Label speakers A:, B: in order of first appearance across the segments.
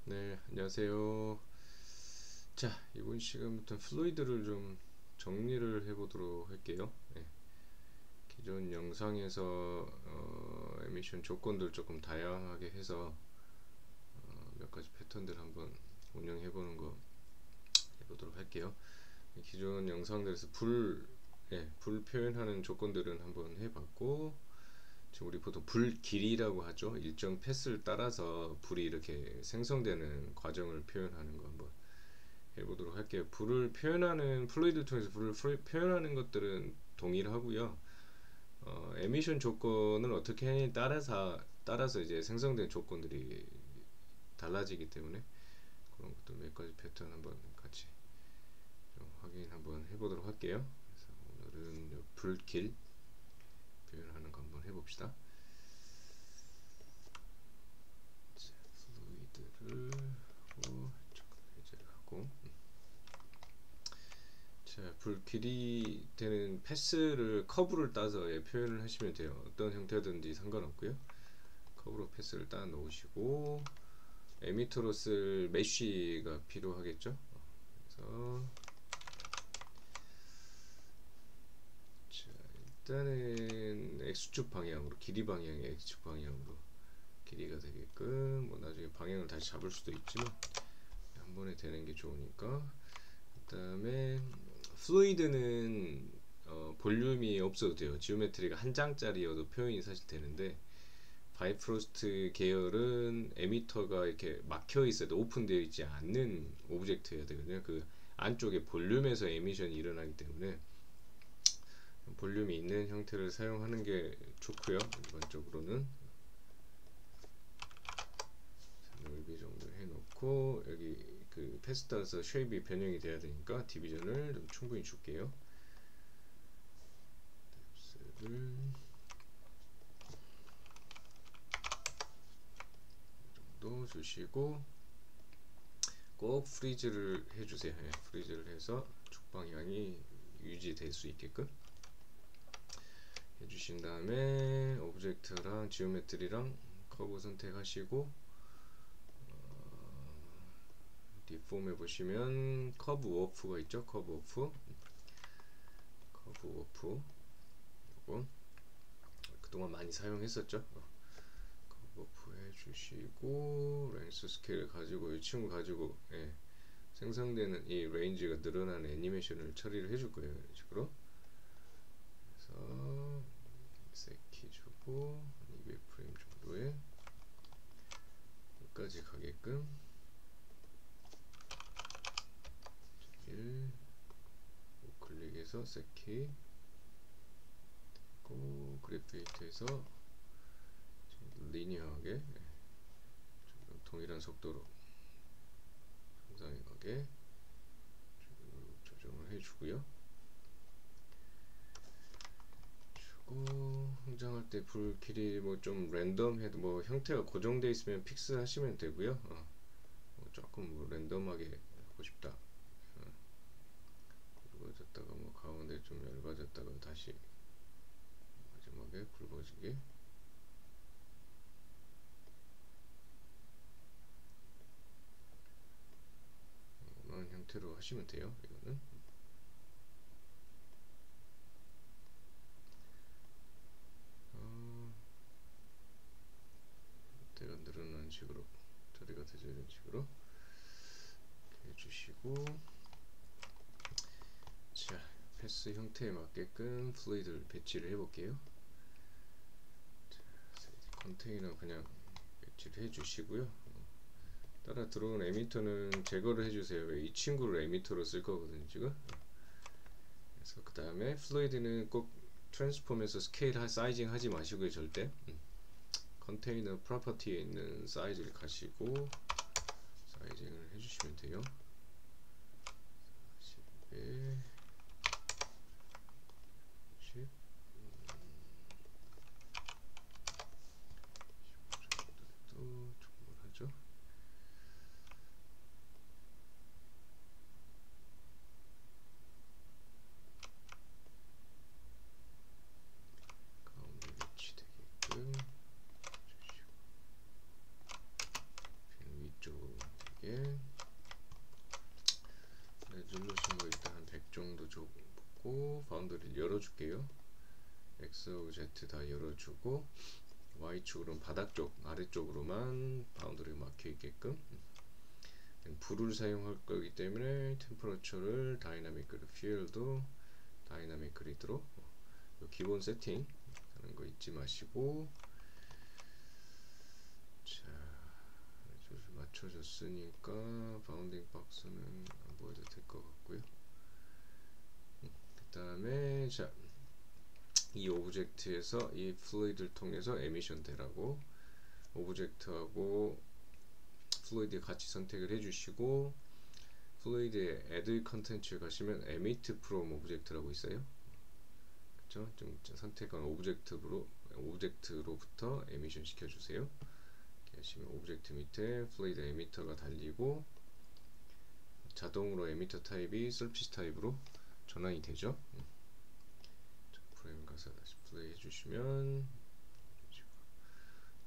A: 네, 안녕하세요. 자, 이번 시간부터 플루이드를 좀 정리를 해보도록 할게요. 네, 기존 영상에서 에미션 조건들 조금 다양하게 해서 몇 가지 패턴들 한번 운영해보는 거 해보도록 할게요. 기존 영상들에서 불 표현하는 조건들은 한번 해봤고, 지금 우리 보통 불 길이라고 하죠. 일정 패스를 따라서 불이 이렇게 생성되는 과정을 표현하는 거 한번 해보도록 할게요. 불을 표현하는 플루이드를 통해서 불을 표현하는 것들은 동일하고요. 에미션 조건을 어떻게 하느냐에 따라서 이제 생성된 조건들이 달라지기 때문에 그런 것도 몇 가지 패턴 한번 같이 좀 확인 한번 해보도록 할게요. 그래서 오늘은 불길 표현하는 거 한번 해봅시다. 자, 플루이드를 하고 해제를 하고. 자, 불 길이 되는 패스를 커브를 따서 표현을 하시면 돼요. 어떤 형태든지 상관없고요. 커브로 패스를 따 놓으시고 에미터로 쓸 메쉬가 필요하겠죠. 그래서 자, 일단은 X축 방향으로, 길이 방향이 X축 방향으로 길이가 되게끔, 뭐 나중에 방향을 다시 잡을 수도 있지만 한 번에 되는 게 좋으니까. 그 다음에 플루이드는 볼륨이 없어도 돼요. 지오메트리가 한 장짜리여도 표현이 사실 되는데, 바이프로스트 계열은 에미터가 이렇게 막혀 있어도 오픈되어 있지 않는 오브젝트여야 되거든요. 그 안쪽에 볼륨에서 에미션이 일어나기 때문에 볼륨이 있는 형태를 사용하는 게 좋고요. 일반적으로는 넓이 정도 해놓고, 여기 그 패스 따라서 쉐입이 변형이 돼야 되니까 디비전을 좀 충분히 줄게요. 뎁스를 이 정도 주시고, 꼭 프리즈를 해주세요. 네, 프리즈를 해서 축 방향이 유지될 수 있게끔 해주신 다음에 오브젝트랑 지오메트리랑 커브 선택하시고, 디폼 해보시면 커브 워프가 있죠. 커브 워프 이거 그동안 많이 사용했었죠. 커브 워프 해주시고, 렌스 스케일 가지고 이 친구 가지고 생성되는 이 레인지가 늘어나는 애니메이션을 처리를 해줄 거예요. 이런 식으로. 그래서 세키 주고 200프레임 정도에 끝까지 가게끔 1 우클릭해서 세키 고 그래프이트에서 리니어하게 동일한 속도로 상상하게 조정을 해주고요. 성장할 때 불 길이 뭐 좀 랜덤해도, 뭐 형태가 고정되어 있으면 픽스 하시면 되고요. 뭐 조금 뭐 랜덤하게 하고 싶다, 굵어졌다가 뭐 가운데 좀 얇아졌다가 다시 마지막에 굵어지게 이런 형태로 하시면 돼요. 이거는 형태가 늘어나는 식으로, 처리가 되죠. 이런 식으로 이렇게 해주시고, 자, 패스 형태에 맞게끔 플루이드를 배치를 해볼게요. 자, 컨테이너 그냥 배치를 해주시고요. 따라 들어온 에미터는 제거를 해주세요. 이 친구를 에미터로 쓸 거거든요, 지금. 그래서 그 다음에 플루이드는 꼭 트랜스폼에서 스케일 사이징 하지 마시고요, 절대. 컨테이너 프로퍼티에 있는 사이즈를 가시고 사이징을 해주시면 돼요. 40에 10, 15 정도도 충분하죠. 가운데 위치되게끔 해주시고, 펜 위쪽으로 바운더리를 열어줄게요. X하고 Z 다 열어주고 Y축으로는 바닥 쪽 아래쪽으로만 바운더리가 막혀있게끔 불을 사용할 거기 때문에 템퍼러처를 다이나믹 퓨얼도 다이나믹 그리드로 기본 세팅 하는 거 잊지 마시고, 자 맞춰졌으니까 바운딩 박스는 안 보여도 될 것 같고요. 그 다음에 자 이 오브젝트에서 이 플루이드를 통해서 에미션 되라고 오브젝트하고 플루이드 같이 선택을 해주시고, 플루이드에 add 컨텐츠에 가시면 emit from 오브젝트라고 있어요. 그쵸? 좀 선택한 오브젝트로부터 에미션 시켜주세요. 이렇게 하시면 오브젝트 밑에 플루이드 에미터가 달리고 자동으로 에미터 타입이 서피스 타입으로 전환이 되죠. 프레임 가서 다시 플레이 해주시면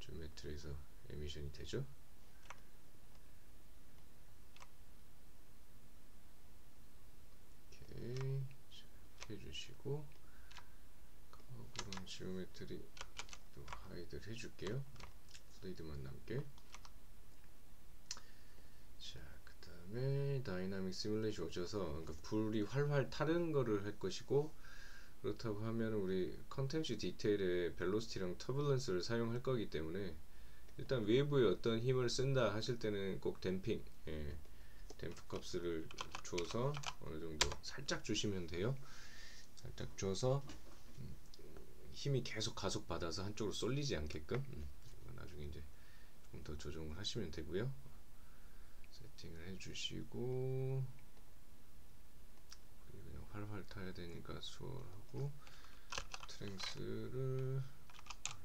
A: 지오메트리에서 에미션이 되죠. 이렇게 해주시고 그럼 지오메트리 또 하이드를 해줄게요. 플레이드만 남게. 자, 그 다음에 다이나믹 시뮬레이션 오셔서 그러니까 불이 활활 타는 거를 할 것이고, 그렇다고 하면 우리 컨텐츠 디테일에 벨로시티랑 터뷸런스를 사용할 거기 때문에 일단 외부에 어떤 힘을 쓴다 하실 때는 꼭 댐핑, 댐프 값을 줘서 어느 정도 살짝 주시면 돼요. 살짝 줘서 힘이 계속 가속 받아서 한쪽으로 쏠리지 않게끔 나중에 이제 좀 더 조정을 하시면 되고요. 세팅을 해주시고 그냥 활활 타야 되니까 수월하고 스트렝스를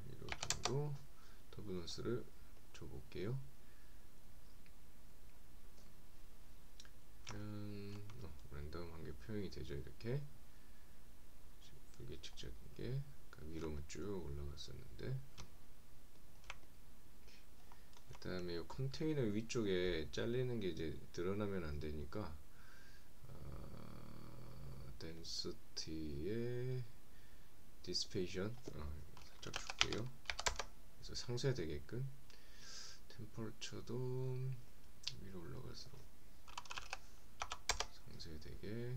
A: 이 정도 터뷸런스를 줘볼게요. 랜덤한 게 표현이 되죠. 이렇게 불규칙적인 게 위로만 쭉 올라갔었는데, 그 다음에 이 컨테이너 위쪽에 잘리는 게 이제 드러나면 안 되니까 density의 dissipation 살짝 줄게요. 그래서 상쇄되게끔 템퍼러처도 위로 올라가서 상쇄되게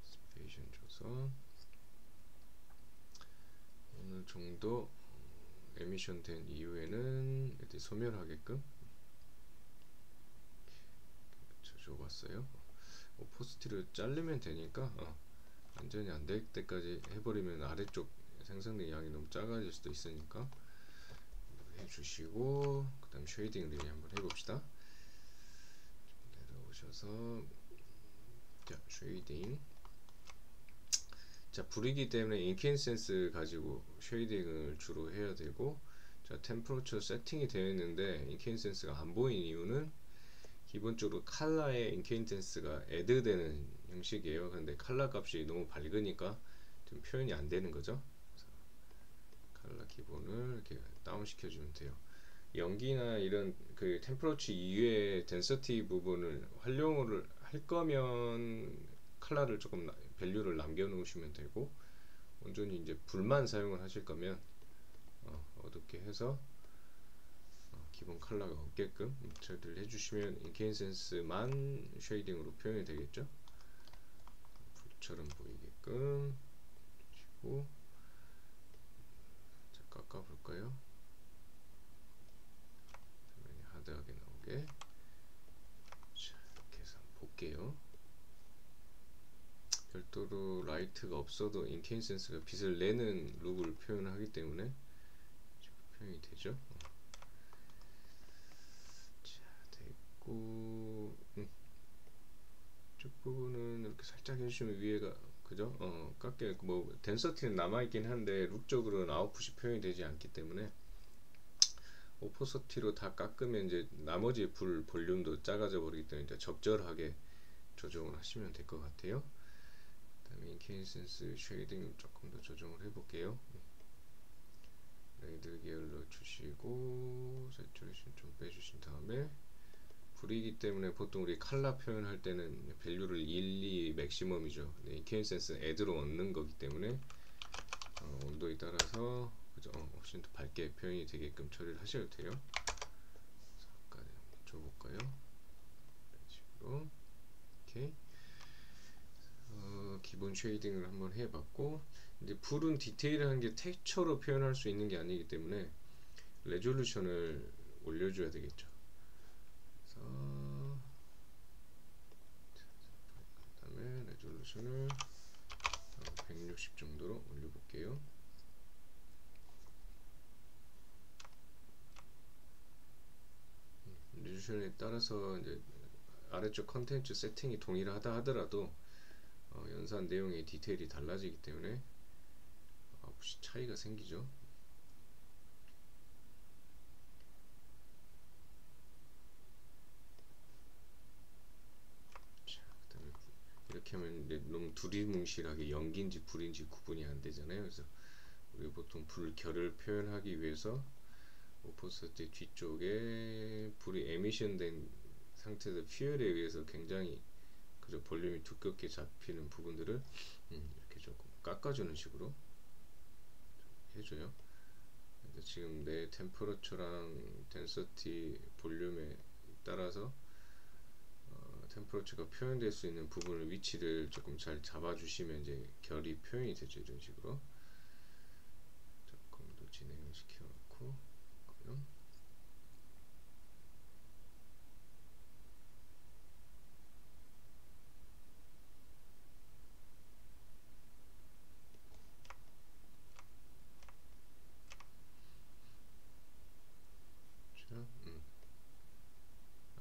A: dissipation 줘서 어느 정도 에미션 된 이후에는 이렇게 소멸하게끔 줘봤어요. 오포스티를 자르면 되니까 완전히 안 될 때까지 해버리면 아래쪽 생성된 양이 너무 작아질 수도 있으니까 해주시고, 그 다음 쉐이딩 릴리 한번 해봅시다. 내려오셔서 자 쉐이딩, 자 불이기 때문에 인켄센스 가지고 쉐이딩을 주로 해야 되고, 자 템퍼러처 세팅이 되어 있는데 인켄센스가 안 보이는 이유는 기본적으로 칼라에 인켄센스가 애드 되는 형식이에요. 근데 칼라 값이 너무 밝으니까 좀 표현이 안 되는 거죠. 그래서 칼라 기본을 이렇게 다운 시켜주면 돼요. 연기나 이런 그 템퍼러처 이외의 덴서티 부분을 활용을 할 거면 칼라를 조금 밸류를 남겨 놓으시면 되고, 온전히 이제 불만 사용을 하실 거면 어둡게 해서 기본 컬러가 없게끔 처리를 해주시면 인켄센스만 쉐이딩으로 표현이 되겠죠. 불처럼 보이게끔 해주시고, 자 깎아볼까요? 화면이 하드하게 나오게. 자 이렇게 해서 볼게요. 별도로 라이트가 없어도 인켄센스가 빛을 내는 룩을 표현하기 때문에 표현이 되죠. 이쪽 부분은 이렇게 살짝 해주시면 위에가 그죠? 깎여 뭐 덴서티는 남아있긴 한데 룩적으로는 아웃풋이 표현이 되지 않기 때문에 오포서티로 다 깎으면 이제 나머지 불 볼륨도 작아져 버리기 때문에 이제 적절하게 조정을 하시면 될 것 같아요. 그 다음에 인켄센스 쉐이딩 조금 더 조정을 해볼게요. 레이드 계열로 주시고 세츄레이션 좀 빼주신 다음에 불이기 때문에 보통 우리 칼라 표현할 때는 밸류를 1, 2 맥시멈이죠. 네, 케인센스 애드로 얻는 거기 때문에 온도에 따라서 그죠? 훨씬 더 밝게 표현이 되게끔 처리를 하셔도 돼요. 잠깐 줘볼까요? 이런 식으로 이렇게 기본 쉐이딩을 한번 해봤고, 이제 불은 디테일한 게 텍스처로 표현할 수 있는 게 아니기 때문에 레졸루션을 올려줘야 되겠죠. 그래서 그다음에 레졸루션을 160 정도로 올려볼게요. 레졸루션에 따라서 이제 아래쪽 컨텐츠 세팅이 동일하다 하더라도 연산 내용의 디테일이 달라지기 때문에 혹시 차이가 생기죠. 자, 그다음에 이렇게 하면 이제 너무 두리뭉실하게 연기인지 불인지 구분이 안 되잖아요. 그래서 우리 보통 불결을 표현하기 위해서 오포스트 뒤쪽에 불이 에미션된 상태에서 퓨얼에 의해서 굉장히 그저 볼륨이 두껍게 잡히는 부분들을 이렇게 조금 깎아주는 식으로 해줘요. 지금 내 템퍼러처랑 덴서티 볼륨에 따라서 템퍼러처가 표현될 수 있는 부분을 위치를 조금 잘 잡아주시면 이제 결이 표현이 되죠. 이런 식으로 조금 더 진행을 시켜놓고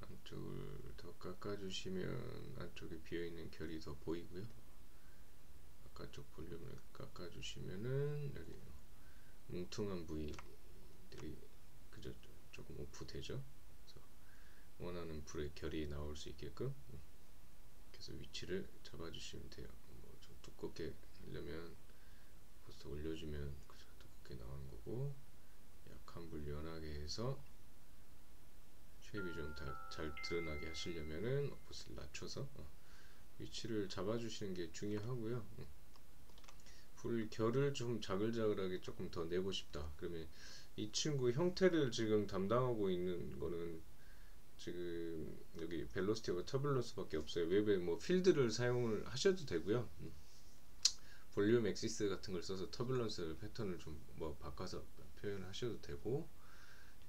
A: 안쪽을 더 깎아주시면 안쪽에 비어있는 결이 더 보이고요. 바깥쪽 볼륨을 깎아주시면은 여기 뭉퉁한 부위들이 그저 조금 오프되죠. 그래서 원하는 불의 결이 나올 수 있게끔 그래서 위치를 잡아주시면 돼요. 뭐 좀 두껍게 하려면 포스터 올려주면 그저 두껍게 나오는 거고, 약한 불 연하게 해서 쉐입이 좀 잘 드러나게 하시려면은 포스를 낮춰서 위치를 잡아주시는 게 중요하고요. 불 결을 좀 자글자글하게 조금 더 내고 싶다 그러면 이 친구 형태를 지금 담당하고 있는 거는 지금 여기 벨로시티와 터뷸런스 밖에 없어요. 웹에 뭐 필드를 사용을 하셔도 되고요. 볼륨 엑시스 같은 걸 써서 터뷸런스 패턴을 좀 뭐 바꿔서 표현하셔도 되고,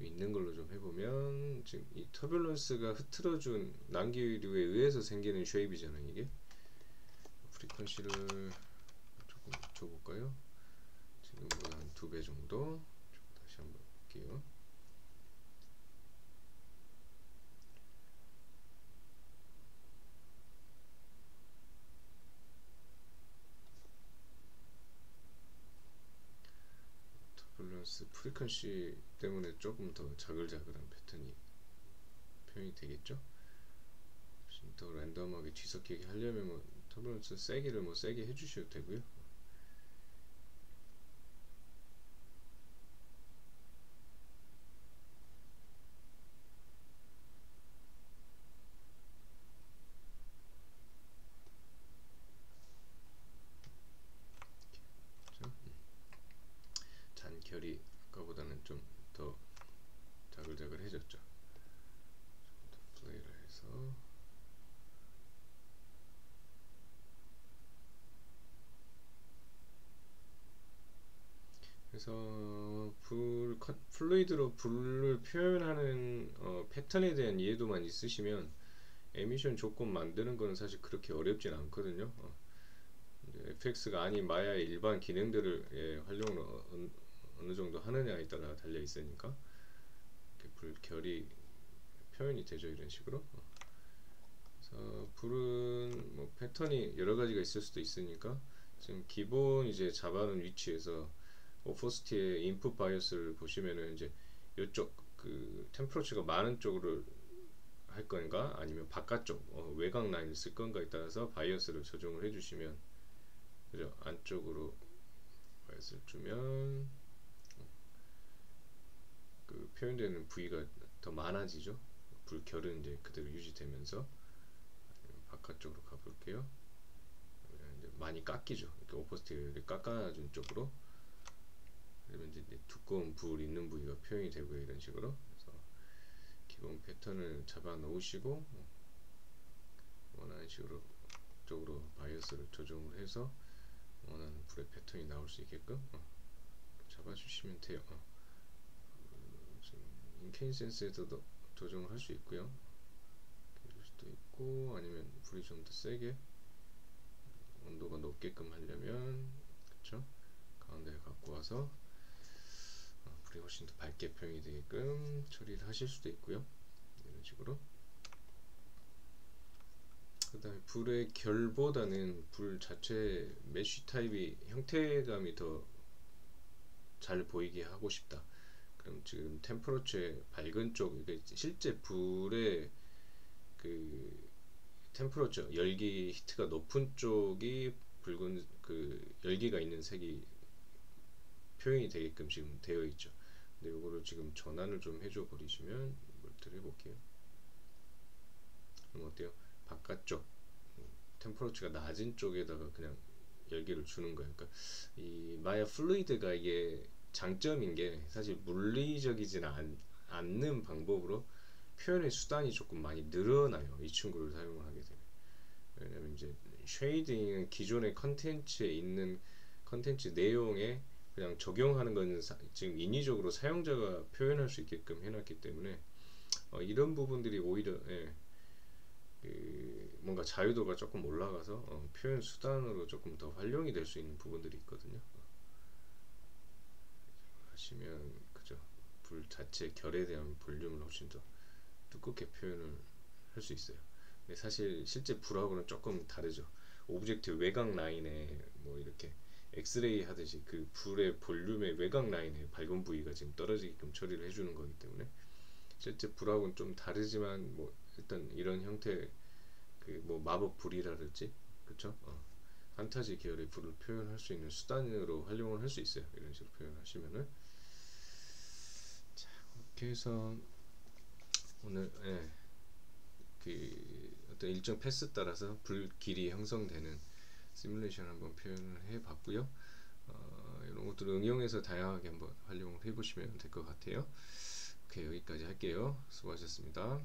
A: 있는 걸로 좀 해보면 지금 이 터뷸런스가 흐트러준 난기류에 의해서 생기는 쉐입이잖아요. 이게 프리퀀시를 조금 줘볼까요? 지금보다 한 2배 정도. 다시 한번 볼게요. 터뷸런스 프리퀀시 때문에 조금 더 자글자글한 패턴이 표현이 되겠죠. 더 랜덤하게 뒤섞이게 하려면 뭐 터뷸런스 세기를 뭐 세게 해주셔도 되고요. 잔결이 아까보다는 좀 더 자글자글해졌죠. 좀 더 플레이를 해서 그래서 플루이드로 불을 표현하는 패턴에 대한 이해도만 있으시면 에미션 조건 만드는 거는 사실 그렇게 어렵진 않거든요. FX가 아닌 마야의 일반 기능들을 활용을 어느 정도 하느냐에 따라 달려 있으니까 불결이 표현이 되죠. 이런 식으로. 그래서 불은 뭐 패턴이 여러 가지가 있을 수도 있으니까 지금 기본 이제 잡아놓은 위치에서 오포스티의 인풋 바이어스를 보시면은 이제 이쪽 그 템퍼러처가 많은 쪽으로 할 건가 아니면 바깥쪽 외곽 라인을 쓸 건가에 따라서 바이어스를 조정을 해주시면 그죠, 안쪽으로 바이어스를 주면 그 표현되는 부위가 더 많아지죠. 불 결은 이제 그대로 유지되면서 바깥쪽으로 가볼게요. 많이 깎이죠. 이렇게 오퍼스티를 깎아준 쪽으로. 그러면 이제 두꺼운 불 있는 부위가 표현이 되고요. 이런 식으로. 그래서 기본 패턴을 잡아 놓으시고 원하는 식으로 쪽으로 바이어스를 조정을 해서 원하는 불의 패턴이 나올 수 있게끔 잡아주시면 돼요. 지금 인케인센스에서도 조정을 할 수 있고요. 이럴 수도 있고 아니면 불이 좀 더 세게 온도가 높게끔 하려면 그쵸? 가운데 갖고 와서 불이 훨씬 더 밝게 표현이 되게끔 처리를 하실 수도 있고요. 이런 식으로. 그 다음에 불의 결보다는 불 자체 메쉬 타입이 형태감이 더 잘 보이게 하고 싶다. 그럼 지금 템퍼러처의 밝은 쪽, 이게 실제 불의 그 템퍼러처 열기 히트가 높은 쪽이 붉은 그 열기가 있는 색이 표현이 되게끔 지금 되어 있죠. 근데 이거를 지금 전환을 좀 해줘 버리시면 이걸 해볼게요. 그럼 어때요? 바깥쪽 템퍼러처가 낮은 쪽에다가 그냥 열기를 주는 거예요. 그러니까 이 마야 플루이드가 이게 장점인 게 사실 물리적이지는 않는 방법으로 표현의 수단이 조금 많이 늘어나요. 이 친구를 사용을 하게 되면. 왜냐면 이제 쉐이딩은 기존의 컨텐츠에 있는 컨텐츠 내용에 그냥 적용하는 거는 지금 인위적으로 사용자가 표현할 수 있게끔 해놨기 때문에 이런 부분들이 오히려 그 뭔가 자유도가 조금 올라가서 표현 수단으로 조금 더 활용이 될 수 있는 부분들이 있거든요. 하시면 그죠. 불 자체 결에 대한 볼륨을 훨씬 더 두껍게 표현을 할 수 있어요. 근데 사실 실제 불하고는 조금 다르죠. 오브젝트 외곽 라인에 뭐 이렇게 엑스레이 하듯이 그 불의 볼륨의 외곽 라인에 밝은 부위가 지금 떨어지게끔 처리를 해주는 거기 때문에 실제 불하고는 좀 다르지만 뭐 일단 이런 형태 그 뭐 마법 불이라든지 그쵸? 판타지 계열의 불을 표현할 수 있는 수단으로 활용을 할 수 있어요. 이런 식으로 표현하시면은 자 이렇게 해서 오늘 그 어떤 일정 패스 따라서 불 길이 형성되는 시뮬레이션 한번 표현을 해봤고요. 이런 것들을 응용해서 다양하게 한번 활용을 해보시면 될 것 같아요. 오케이, 여기까지 할게요. 수고하셨습니다.